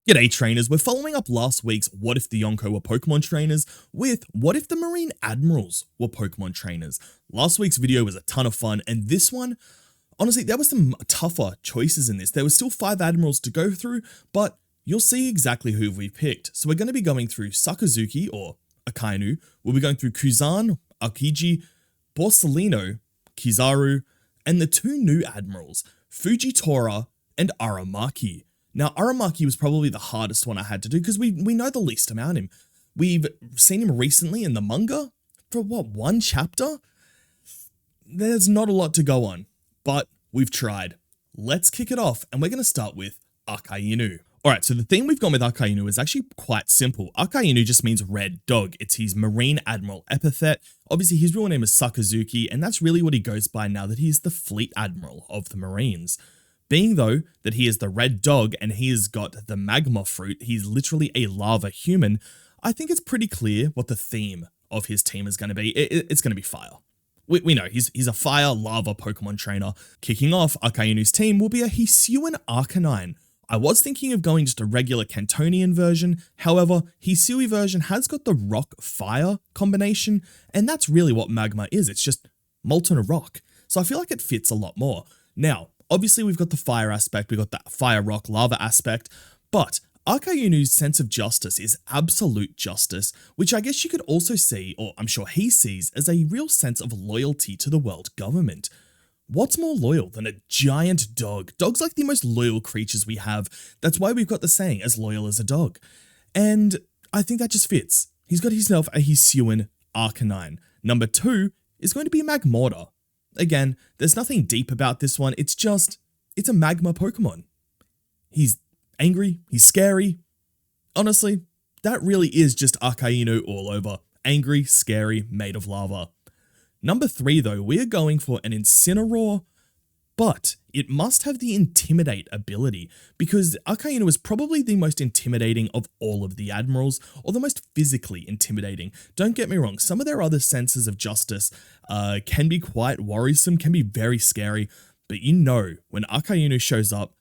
G'day trainers, we're following up last week's What If the YONKO were Pokemon Trainers with What If the Marine Admirals were Pokemon Trainers. Last week's video was a ton of fun, and this one, honestly, there were some tougher choices in this. There were still 5 Admirals to go through, but you'll see exactly who we've picked. So we're going to be going through Sakazuki, or Akainu, we'll be going through Kuzan, Aokiji, Borsalino, Kizaru, and the 2 new Admirals, Fujitora and Aramaki. Now, Aramaki was probably the hardest one I had to do because we know the least about him. We've seen him recently in the manga for one chapter? There's not a lot to go on, but we've tried. Let's kick it off, and we're going to start with Akainu. Alright, so the thing we've gone with Akainu is actually quite simple. Akainu just means red dog. It's his Marine Admiral epithet. Obviously, his real name is Sakazuki, and that's really what he goes by now that he is the Fleet Admiral of the Marines. Being though that he is the red dog and he has got the magma fruit, he's literally a lava human, I think it's pretty clear what the theme of his team is going to be. It's going to be fire. We know he's a fire lava Pokemon trainer. Kicking off, Akainu's team will be a Hisuian Arcanine. I was thinking of going just a regular Cantonian version, however, Hisui version has got the rock-fire combination, and that's really what magma is, it's just molten rock. So I feel like it fits a lot more. Now, obviously, we've got the fire aspect, we've got that fire, rock, lava aspect, but Akainu's sense of justice is absolute justice, which I guess you could also see, or I'm sure he sees, as a real sense of loyalty to the world government. What's more loyal than a giant dog? Dogs are like the most loyal creatures we have. That's why we've got the saying, as loyal as a dog. And I think that just fits. He's got himself a Hisuian Arcanine. Number 2 is going to be Magmortar. Again, there's nothing deep about this one, it's a magma Pokemon. He's angry, he's scary. Honestly, that really is just Akainu all over. Angry, scary, made of lava. Number 3 though, we're going for an Incineroar, but it must have the Intimidate ability, because Akainu is probably the most intimidating of all of the Admirals, or the most physically intimidating. Don't get me wrong, some of their other senses of justice can be quite worrisome, can be very scary, but you know when Akainu shows up,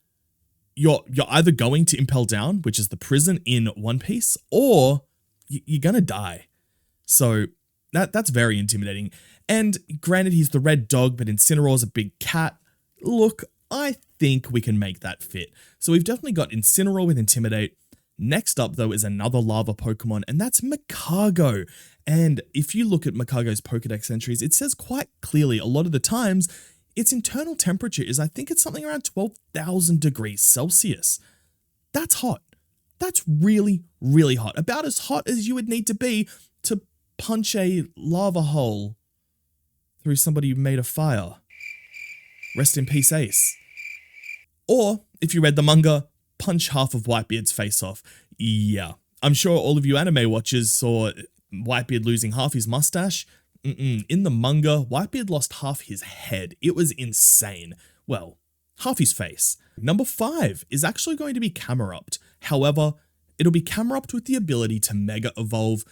you're either going to Impel Down, which is the prison in One Piece, or you're gonna die. So that's very intimidating. And granted, he's the red dog, but Incineroar's a big cat. Look, I think we can make that fit. So we've definitely got Incineroar with Intimidate. Next up, though, is another lava Pokemon, and that's Makago. And if you look at Makago's Pokedex entries, it says quite clearly a lot of the times its internal temperature is, I think it's something around 12,000 degrees Celsius. That's hot. That's really, really hot. About as hot as you would need to be to punch a lava hole through somebody made of fire. Rest in peace, Ace. Or, if you read the manga, punch half of Whitebeard's face off. Yeah, I'm sure all of you anime watchers saw Whitebeard losing half his mustache. In the manga, Whitebeard lost half his head. It was insane. Well, half his face. Number 5 is actually going to be Camerupt. However, it'll be Camerupt with the ability to Mega Evolve.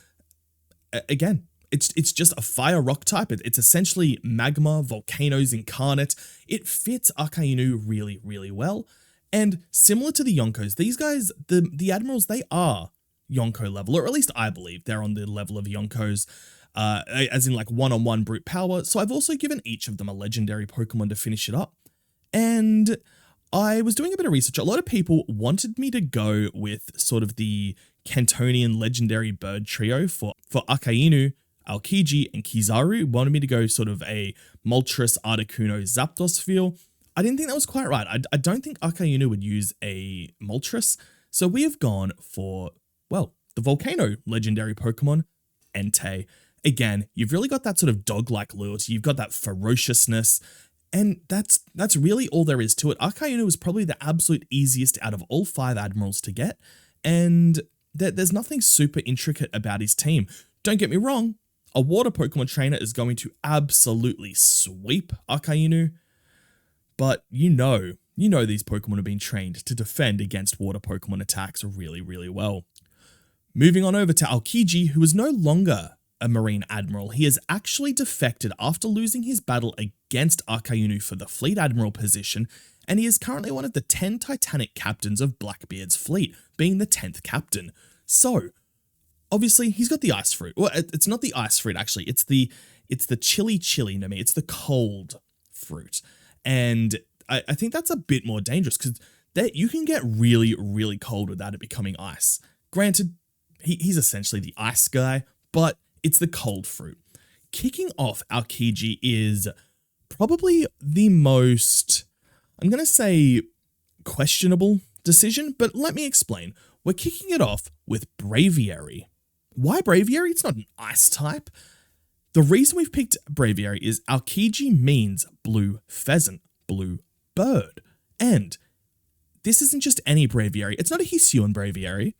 Again, it's just a fire rock type. It's essentially magma, volcanoes incarnate. It fits Akainu really, really well. And similar to the Yonkos, these guys, the Admirals, they are Yonko level, or at least I believe they're on the level of Yonkos, as in like one-on-one brute power. So I've also given each of them a legendary Pokemon to finish it up. And I was doing a bit of research. A lot of people wanted me to go with sort of the Cantonian legendary bird trio for Akainu, Aokiji, and Kizaru. Wanted me to go sort of a Moltres, Articuno, Zapdos feel. I didn't think that was quite right. I don't think Akainu would use a Moltres. So we have gone for, well, the Volcano legendary Pokemon, Entei. Again, you've really got that sort of dog-like loyalty. You've got that ferociousness. And that's really all there is to it. Akainu is probably the absolute easiest out of all 5 Admirals to get. And there's nothing super intricate about his team. Don't get me wrong, a water Pokemon trainer is going to absolutely sweep Akainu, but you know these Pokemon have been trained to defend against water Pokemon attacks really, really well. Moving on over to Aokiji, who is no longer a Marine Admiral. He has actually defected after losing his battle against Akainu for the Fleet Admiral position, and he is currently one of the 10 Titanic captains of Blackbeard's fleet, being the 10th captain. So, obviously, he's got the ice fruit. Well, it's not the ice fruit, actually. It's the chili no me. It's the cold fruit. And I think that's a bit more dangerous because you can get really, really cold without it becoming ice. Granted, he's essentially the ice guy, but it's the cold fruit. Kicking off Aokiji is probably the most, I'm going to say, questionable decision, but let me explain. We're kicking it off with Braviary. Why Braviary? It's not an ice type. The reason we've picked Braviary is Aokiji means blue pheasant, blue bird. And this isn't just any Braviary. It's not a Hisuian Braviary,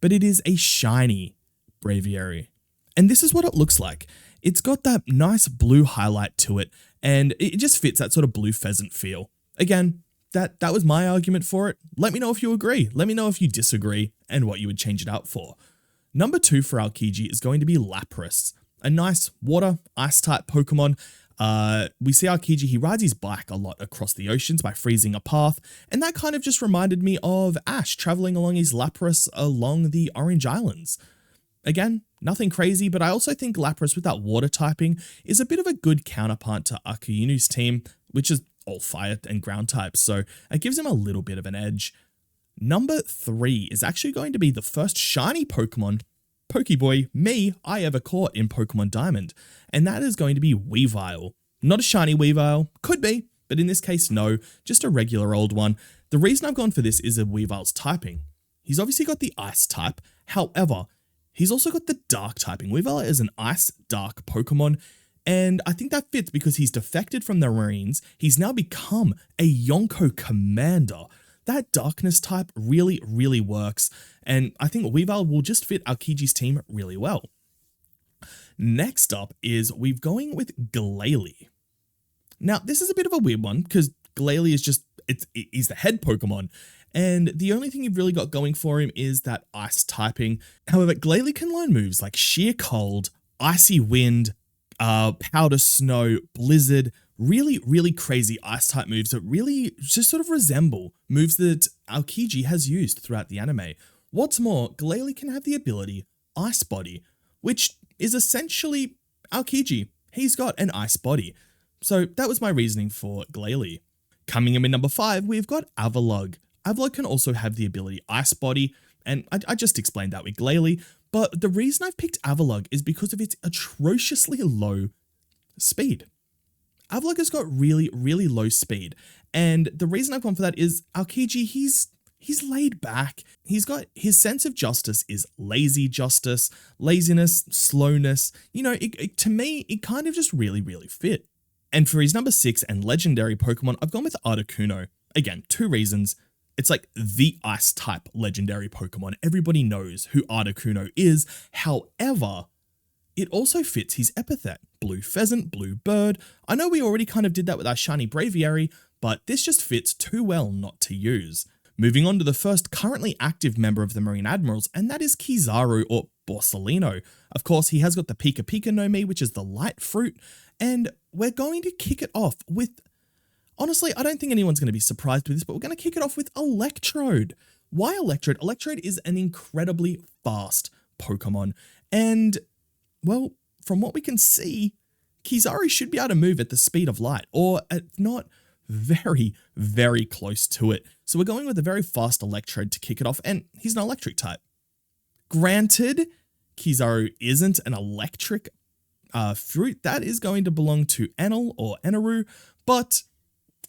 but it is a shiny Braviary. And this is what it looks like. It's got that nice blue highlight to it, and it just fits that sort of blue pheasant feel. Again, that was my argument for it. Let me know if you agree. Let me know if you disagree and what you would change it out for. Number 2 for Aokiji is going to be Lapras, a nice water, ice type Pokemon. We see Aokiji, he rides his bike a lot across the oceans by freezing a path, and that kind of just reminded me of Ash traveling along his Lapras along the Orange Islands. Again, nothing crazy, but I also think Lapras with that water typing is a bit of a good counterpart to Akainu's team, which is all fire and ground types, so it gives him a little bit of an edge. Number 3 is actually going to be the first shiny Pokemon, Pokeboy, I ever caught in Pokemon Diamond, and that is going to be Weavile. Not a shiny Weavile, could be, but in this case, no, just a regular old one. The reason I've gone for this is Weavile's typing. He's obviously got the ice type, however, he's also got the dark typing. Weavile is an ice dark Pokemon, and I think that fits because he's defected from the Marines. He's now become a Yonko commander. That darkness type really, really works, and I think Weavile will just fit Aokiji's team really well. Next up is we're going with Glalie. Now, this is a bit of a weird one because Glalie is just, he's the head Pokemon, and the only thing you've really got going for him is that ice typing. However, Glalie can learn moves like Sheer Cold, Icy Wind, Powder Snow, Blizzard, really, really crazy ice type moves that really just sort of resemble moves that Aokiji has used throughout the anime. What's more, Glalie can have the ability Ice Body, which is essentially Aokiji. He's got an ice body. So that was my reasoning for Glalie. Coming in at number 5, we've got Avalugg. Avalugg can also have the ability Ice Body, and I just explained that with Glalie, but the reason I've picked Avalugg is because of its atrociously low speed. Avalugg has got really, really low speed, and the reason I've gone for that is Aokiji, he's laid back. He's got his sense of justice is lazy justice, laziness, slowness. You know, to me, it kind of just really, really fit. And for his number 6 and legendary Pokemon, I've gone with Articuno. Again, 2 reasons. It's like the ice type legendary Pokemon. Everybody knows who Articuno is. However, it also fits his epithet, blue pheasant, blue bird. I know we already kind of did that with our shiny Braviary, but this just fits too well not to use. Moving on to the first currently active member of the Marine Admirals, and that is Kizaru or Borsalino. Of course, he has got the Pika Pika no Mi, which is the light fruit, and we're going to kick it off with, honestly, I don't think anyone's going to be surprised with this, but we're going to kick it off with Electrode. Why Electrode? Electrode is an incredibly fast Pokemon, and well, from what we can see, Kizaru should be able to move at the speed of light, or if not, very, very close to it. So we're going with a very fast Electrode to kick it off, and he's an electric type. Granted, Kizaru isn't an electric fruit. That is going to belong to Enel or Eneru, but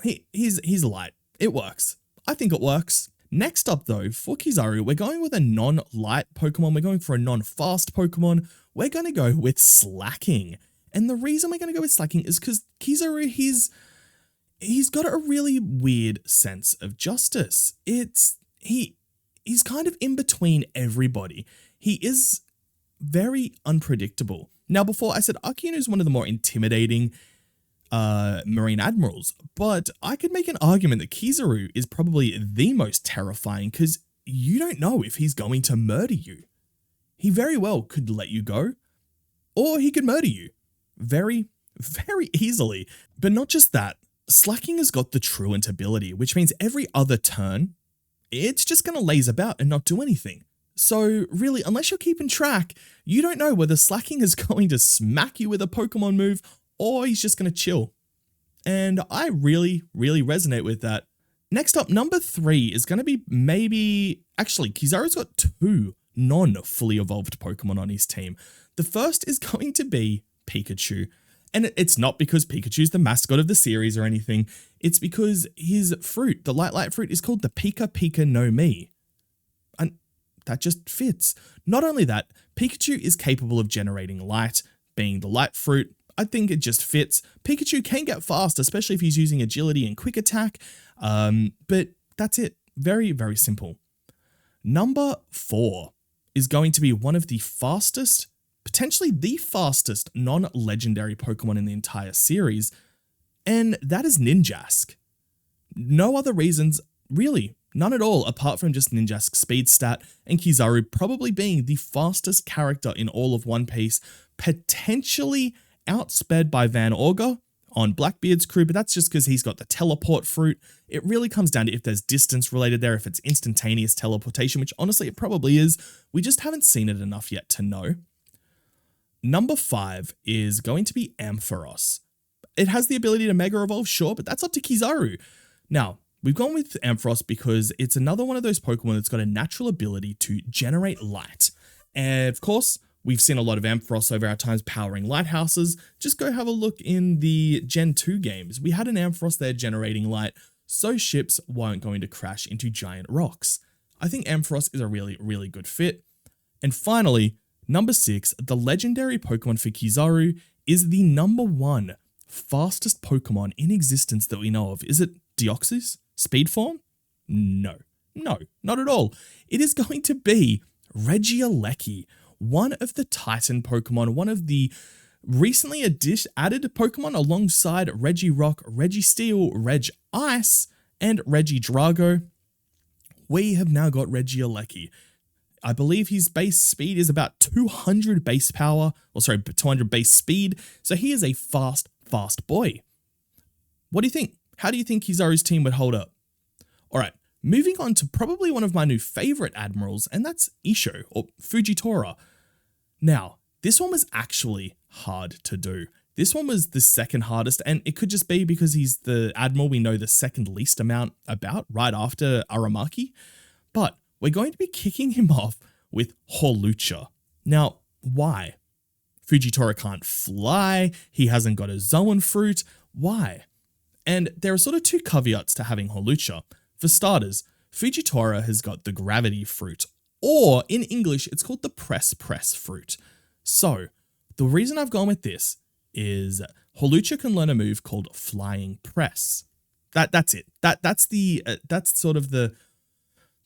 he's light. It works. I think it works. Next up though, for Kizaru, we're going with a non-light Pokemon. We're going for a non-fast Pokemon. We're going to go with Slacking. And the reason we're going to go with Slacking is because Kizaru, he's got a really weird sense of justice. He's kind of in between everybody. He is very unpredictable. Now, before I said Akainu is one of the more intimidating Marine Admirals, but I could make an argument that Kizaru is probably the most terrifying because you don't know if he's going to murder you. He very well could let you go, or he could murder you very, very easily. But not just that, Slacking has got the Truant ability, which means every other turn, it's just going to laze about and not do anything. So really, unless you're keeping track, you don't know whether Slacking is going to smack you with a Pokemon move or he's just going to chill. And I really, really resonate with that. Next up, number 3 is going to be actually, Kizaru's got 2 non-fully evolved Pokemon on his team. The first is going to be Pikachu. And it's not because Pikachu's the mascot of the series or anything. It's because his fruit, the Light fruit, is called the Pika Pika no Mi. And that just fits. Not only that, Pikachu is capable of generating light, being the light fruit. I think it just fits. Pikachu can get fast, especially if he's using agility and quick attack. But that's it. Very, very simple. Number 4 is going to be one of the fastest, potentially the fastest non-legendary Pokemon in the entire series, and that is Ninjask. No other reasons, really, none at all, apart from just Ninjask's speed stat and Kizaru probably being the fastest character in all of One Piece, potentially outsped by Van Augur on Blackbeard's crew, but that's just because he's got the teleport fruit. It really comes down to if there's distance related there, if it's instantaneous teleportation, which honestly it probably is. We just haven't seen it enough yet to know. Number 5 is going to be Ampharos. It has the ability to Mega Evolve, sure, but that's up to Kizaru. Now, we've gone with Ampharos because it's another one of those Pokemon that's got a natural ability to generate light. And of course, we've seen a lot of Ampharos over our times powering lighthouses. Just go have a look in the Gen 2 games. We had an Ampharos there generating light, so ships weren't going to crash into giant rocks. I think Ampharos is a really, really good fit. And finally, number 6, the legendary Pokemon for Kizaru is the number 1 fastest Pokemon in existence that we know of. Is it Deoxys? Speed form? No, not at all. It is going to be Regieleki, one of the Titan Pokemon, one of the recently added Pokemon alongside Regirock, Registeel, Regice, and Regidrago. We have now got Regieleki. I believe his base speed is about 200 base power, 200 base speed, so he is a fast boy. What do you think? How do you think Kizaru's team would hold up? Alright, moving on to probably one of my new favorite admirals, and that's Isho, or Fujitora. Now, this one was actually hard to do. This one was the second hardest, and it could just be because he's the admiral we know the second least amount about, right after Aramaki. But we're going to be kicking him off with Hawlucha. Now, why? Fujitora can't fly, he hasn't got a Zoan fruit. Why? And there are sort of 2 caveats to having Hawlucha. For starters, Fujitora has got the gravity fruit, or in English, it's called the press fruit. So, the reason I've gone with this is Hawlucha can learn a move called Flying Press. That's it.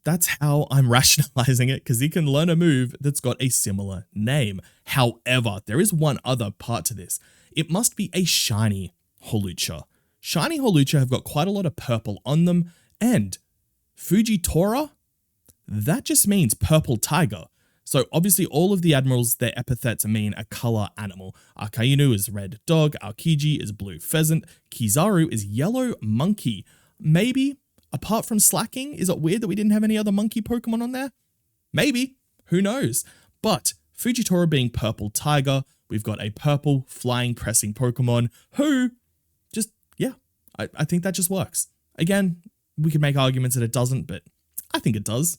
That's how I'm rationalizing it, because he can learn a move that's got a similar name. However, there is one other part to this. It must be a shiny Hawlucha. Shiny Hawlucha have got quite a lot of purple on them, and Fujitora, that just means purple tiger. So obviously all of the admirals, their epithets mean a color animal. Akainu is red dog, Aokiji is blue pheasant, Kizaru is yellow monkey. Maybe, apart from slacking, is it weird that we didn't have any other monkey Pokemon on there? Maybe, who knows? But Fujitora being purple tiger, we've got a purple flying pressing Pokemon who just, yeah, I think that just works. Again, we could make arguments that it doesn't, but I think it does.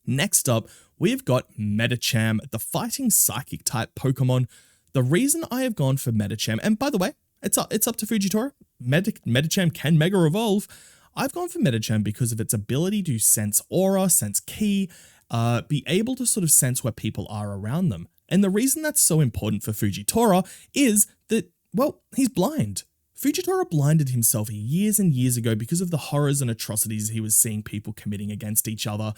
Next up, we've got Medicham, the fighting psychic type Pokemon. The reason I have gone for Medicham, and by the way, it's up to Fujitora. Medicham can Mega Evolve. I've gone for Medicham because of its ability to sense aura, sense ki, be able to sort of sense where people are around them. And the reason that's so important for Fujitora is that, well, he's blind. Fujitora blinded himself years and years ago because of the horrors and atrocities he was seeing people committing against each other.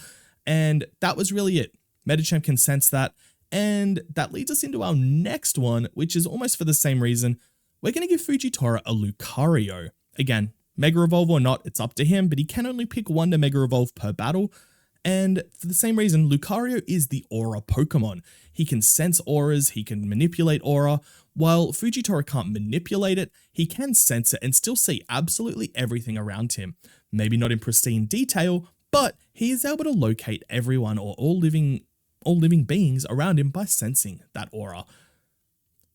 And that was really it. Medicham can sense that. And that leads us into our next one, which is almost for the same reason. We're going to give Fujitora a Lucario. Again, Mega Evolve or not, it's up to him, but he can only pick 1 to Mega Evolve per battle. And for the same reason, Lucario is the aura Pokemon. He can sense auras, he can manipulate aura. While Fujitora can't manipulate it, he can sense it and still see absolutely everything around him. Maybe not in pristine detail, but he is able to locate everyone or all living beings around him by sensing that aura.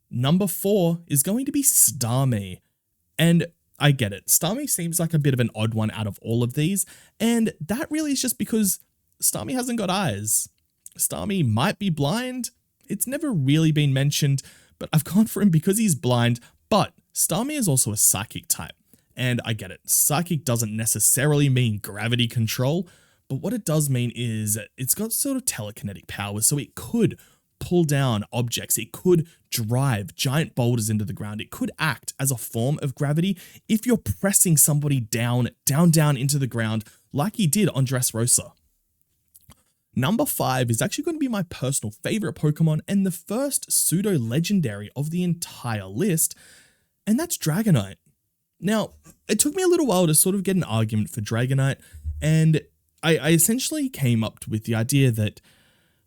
Number 4 is going to be Starmie. And I get it, Starmie seems like a bit of an odd one out of all of these, and that really is just because Starmie hasn't got eyes. Starmie might be blind, it's never really been mentioned, but I've gone for him because he's blind, but Starmie is also a psychic type. And I get it, psychic doesn't necessarily mean gravity control, but what it does mean is it's got sort of telekinetic powers, so it could pull down objects, it could drive giant boulders into the ground, it could act as a form of gravity if you're pressing somebody down into the ground like he did on Dressrosa. Number 5 is actually going to be my personal favorite Pokemon and the first pseudo-legendary of the entire list, and that's Dragonite. Now, it took me a little while to sort of get an argument for Dragonite, and I essentially came up with the idea that,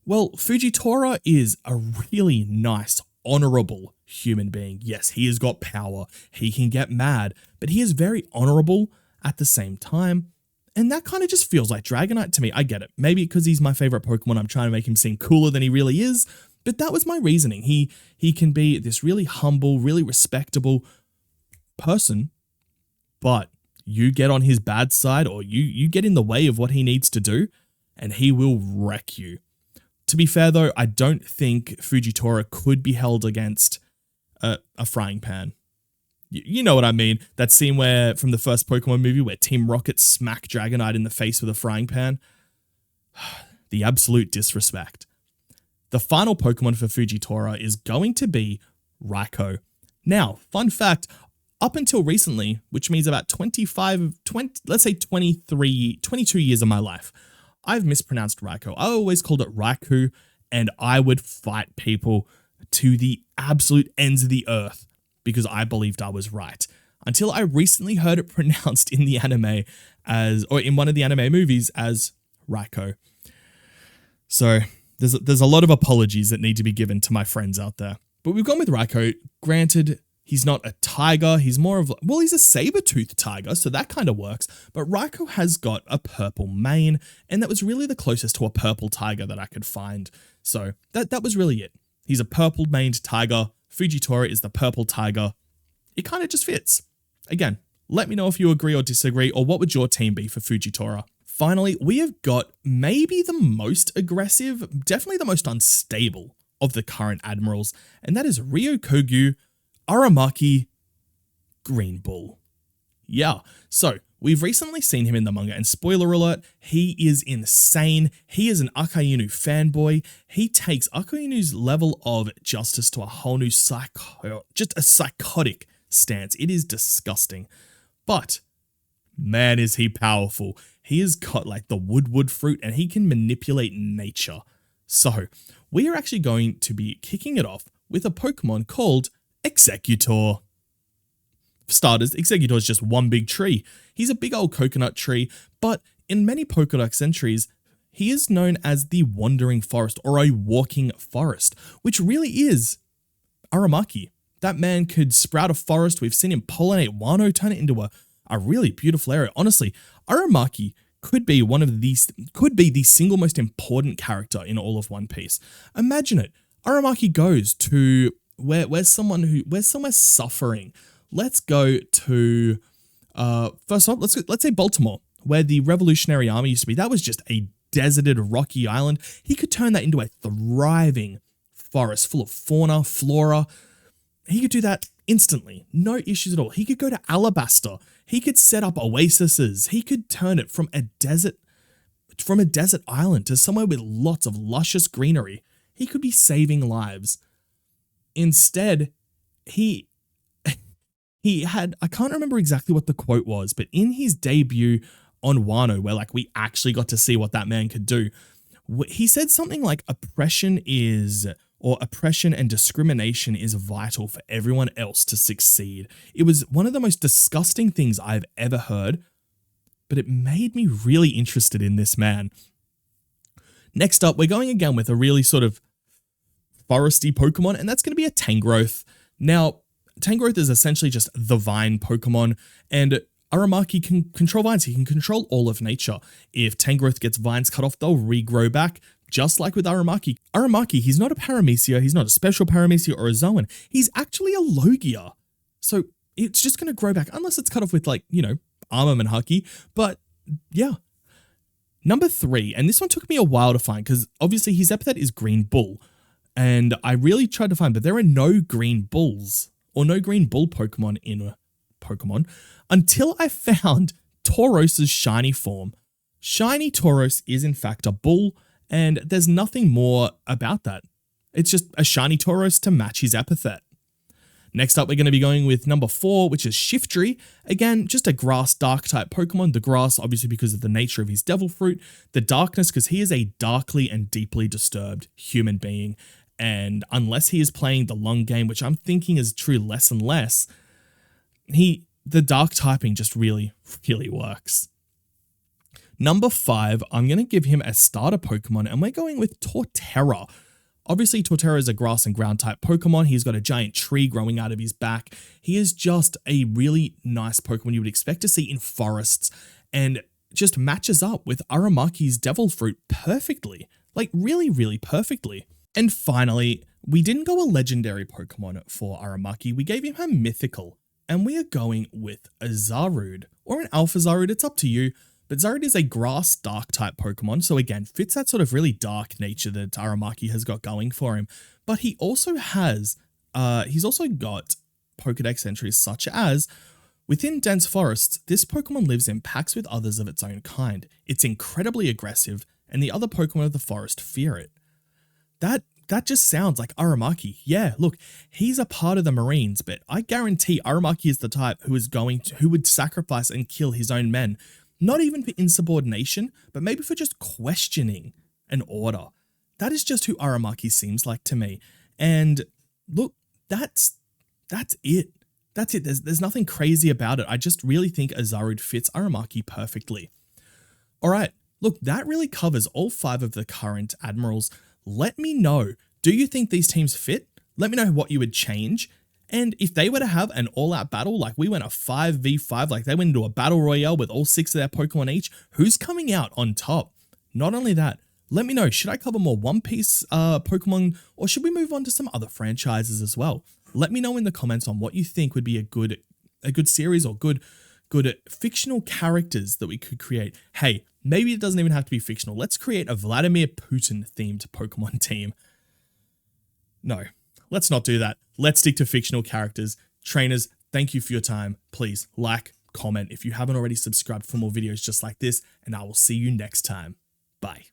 well, Fujitora is a really nice, honorable human being. Yes, he has got power, he can get mad, but he is very honorable at the same time. And that kind of just feels like Dragonite to me. I get it. Maybe because he's my favorite Pokemon, I'm trying to make him seem cooler than he really is. But that was my reasoning. He can be this really humble, really respectable person, but you get on his bad side or you get in the way of what he needs to do, and he will wreck you. To be fair though, I don't think Fujitora could be held against a frying pan. You know what I mean? That scene where from the first Pokemon movie where Team Rocket smacked Dragonite in the face with a frying pan. The absolute disrespect. The final Pokemon for Fujitora is going to be Raikou. Now, fun fact, up until recently, which means about 22 years of my life, I've mispronounced Raikou. I always called it Raikou, and I would fight people to the absolute ends of the earth because I believed I was right. Until I recently heard it pronounced in the anime or in one of the anime movies as Raikou. So there's a lot of apologies that need to be given to my friends out there. But we've gone with Raikou. Granted, he's not a tiger. He's more of, well, he's a saber-toothed tiger, so that kind of works. But Raikou has got a purple mane, and that was really the closest to a purple tiger that I could find. So that was really it. He's a purple-maned tiger. Fujitora is the purple tiger. It kind of just fits. Again, let me know if you agree or disagree, or what would your team be for Fujitora? Finally, we have got maybe the most aggressive, definitely the most unstable of the current Admirals, and that is Ryokogyu Aramaki Green Bull. Yeah, so we've recently seen him in the manga, and spoiler alert, he is insane. He is an Akainu fanboy. He takes Akainu's level of justice to a whole new just a psychotic stance. It is disgusting. But man, is he powerful. He has got like the wood fruit, and he can manipulate nature. So we are actually going to be kicking it off with a Pokemon called Executor. For starters, Executor is just one big tree. He's a big old coconut tree, but in many Pokedex entries, he is known as the Wandering Forest or a Walking Forest, which really is Aramaki. That man could sprout a forest. We've seen him pollinate Wano, turn it into a really beautiful area. Honestly, Aramaki could be the single most important character in all of One Piece. Imagine it. Aramaki goes to where's somewhere suffering. Let's go to first off, let's say Baltimore, where the Revolutionary Army used to be. That was just a deserted, rocky island. He could turn that into a thriving forest full of fauna, flora. He could do that instantly, no issues at all. He could go to Alabasta. He could set up oases. He could turn it from a desert island to somewhere with lots of luscious greenery. He could be saving lives. Instead, he had, I can't remember exactly what the quote was, but in his debut on Wano, where like we actually got to see what that man could do, he said something like oppression and discrimination is vital for everyone else to succeed. It was one of the most disgusting things I've ever heard, but it made me really interested in this man. Next up, we're going again with a really sort of foresty Pokemon, and that's going to be a Tangrowth. Now, Tangrowth is essentially just the vine Pokemon, and Aramaki can control vines. He can control all of nature. If Tangrowth gets vines cut off, they'll regrow back, just like with Aramaki. Aramaki, he's not a Paramecia, he's not a special Paramecia or a Zoan. He's actually a Logia. So it's just going to grow back, unless it's cut off with, like, you know, Armament Haki. But yeah. Number 3, and this one took me a while to find, because obviously his epithet is Green Bull. And I really tried to find, but there are no Green Bulls, or no Green Bull Pokemon in Pokemon, until I found Tauros's shiny form. Shiny Tauros is in fact a bull, and there's nothing more about that. It's just a shiny Tauros to match his epithet. Next up, we're going to be going with number 4, which is Shiftry. Again, just a grass dark type Pokemon. The grass, obviously, because of the nature of his devil fruit. The darkness, because he is a darkly and deeply disturbed human being. And unless he is playing the long game, which I'm thinking is true less and less, the dark typing just really, really works. Number 5, I'm going to give him a starter Pokemon, and we're going with Torterra. Obviously, Torterra is a grass and ground type Pokemon. He's got a giant tree growing out of his back. He is just a really nice Pokemon you would expect to see in forests, and just matches up with Aramaki's Devil Fruit perfectly. Like, really, really perfectly. And finally, we didn't go a legendary Pokemon for Aramaki. We gave him a mythical, and we are going with a Zarude, or an Alpha Zarude, it's up to you. But Zarude is a grass dark type Pokemon, so again, fits that sort of really dark nature that Aramaki has got going for him. But he also has, he's also got Pokedex entries such as, within dense forests, this Pokemon lives in packs with others of its own kind. It's incredibly aggressive, and the other Pokemon of the forest fear it. That just sounds like Aramaki. Yeah, look, he's a part of the Marines, but I guarantee Aramaki is the type who would sacrifice and kill his own men. Not even for insubordination, but maybe for just questioning an order. That is just who Aramaki seems like to me. And look, that's it. That's it. There's nothing crazy about it. I just really think a Zarude fits Aramaki perfectly. All right, look, that really covers all 5 of the current Admirals. Let me know, do you think these teams fit? Let me know what you would change. And if they were to have an all-out battle, like we went a 5v5, like they went into a battle royale with all 6 of their Pokemon each, who's coming out on top? Not only that, let me know, should I cover more One Piece Pokemon, or should we move on to some other franchises as well? Let me know in the comments on what you think would be a good series, or good fictional characters that we could create. Hey, maybe it doesn't even have to be fictional. Let's create a Vladimir Putin themed Pokemon team. No, let's not do that. Let's stick to fictional characters. Trainers, thank you for your time. Please like, comment if you haven't already subscribed for more videos just like this, and I will see you next time. Bye.